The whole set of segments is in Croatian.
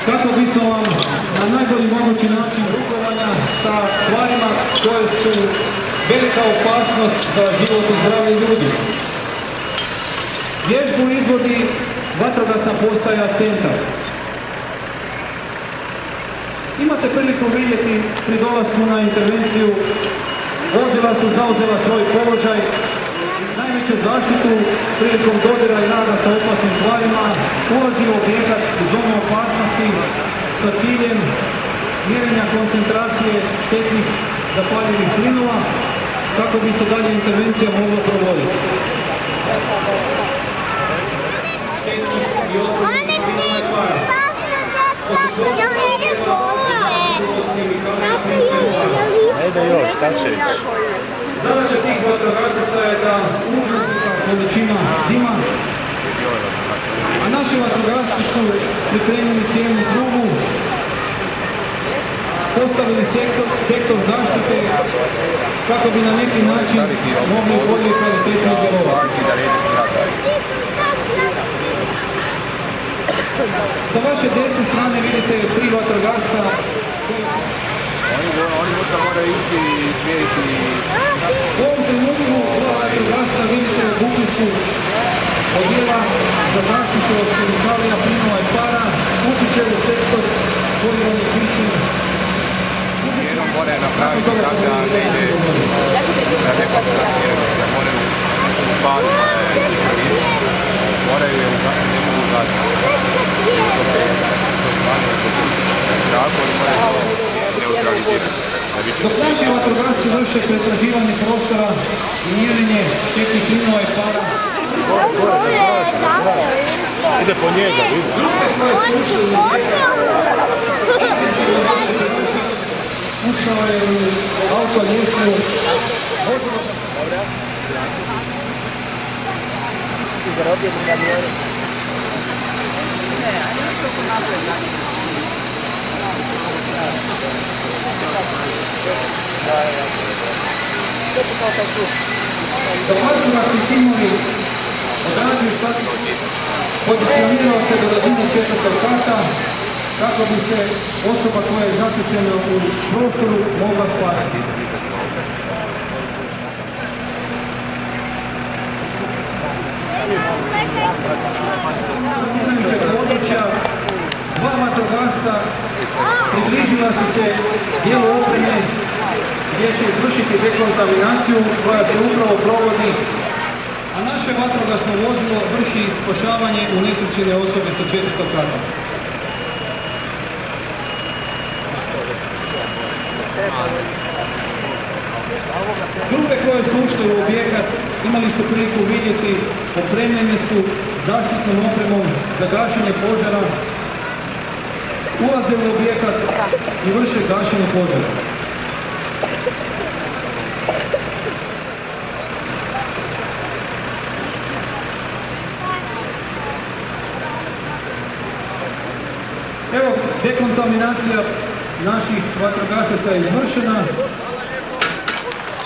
kako bi se vam na najbolji mogući način rukovanja sa tvarima koje su velika opasnost za život i zdravlje ljudi. Vježbu izvodi vatrogasna postaja Centar. Imate priliku vidjeti pri dolasku na intervenciju, vozila su zauzela svoj položaj, najveću zaštitu prilikom dodira i rada sa opasnim tvarima, ulazi u objekat u zonu opasnosti sa ciljem mjerenja koncentracije štetnih zapaljivih plinova kako bi se dalje intervencija mogla provoditi. Štetnih i otrovnih plinova i tvara. Zadaća tih vatrogasaca je da uđu količina dima, a naši vatrogasci su pripremili cijelu prugu, postavili sektor zaštite kako bi na neki način mogli bolje i kvalitetno djelovati. Sa vaše desne strane vidite 3 vatrogasca. Oni možda moraju ići i izmjeriti. U ovom trenutku 2 vatrogasca vidite u bukli su odjela za zaštitu od kemikalija, plinova i para. Ući će u sektor koji je onečišćen. Jednom moraju napraviti tako da ne ide na nekom planiraju, da moraju upaliti, moraju je ne mogu ugasiti. Tako li moraju neutralizirati. Dok naši vatrogasci vrše pretraživanje prostora i mjerenje štetnih plinova i para, ide po njega, vidi. grupe koje su ušle u ušao je u auto ljestvu. Dok vatrogasni timovi odrađuju svaki pozicionirao se do razine 4. kata kako bi se osoba koja je zatočena u prostoru mogla spasiti. Područja 2 vatrogasca približila su se dijelu opreme gdje će izvršiti dekontaminaciju koja se upravo provodi, a naše vatrogasno vozilo vrši spašavanje unesrećene osobe sa 4. kata. Grupe koje su ušle u objekat imali ste priliku vidjeti, opremljene su zaštitnom opremom za gašenje požara, ulaze u objekat i vrše gašenje požara. Evo, dekontaminacija naših vatrogasaca je izvršena.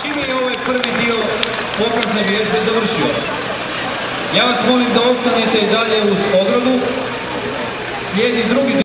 Čim je ovaj prvi dio pokazne vježbe završio? Ja vas molim da ostanete dalje uz ogradu. Slijedi drugi dio.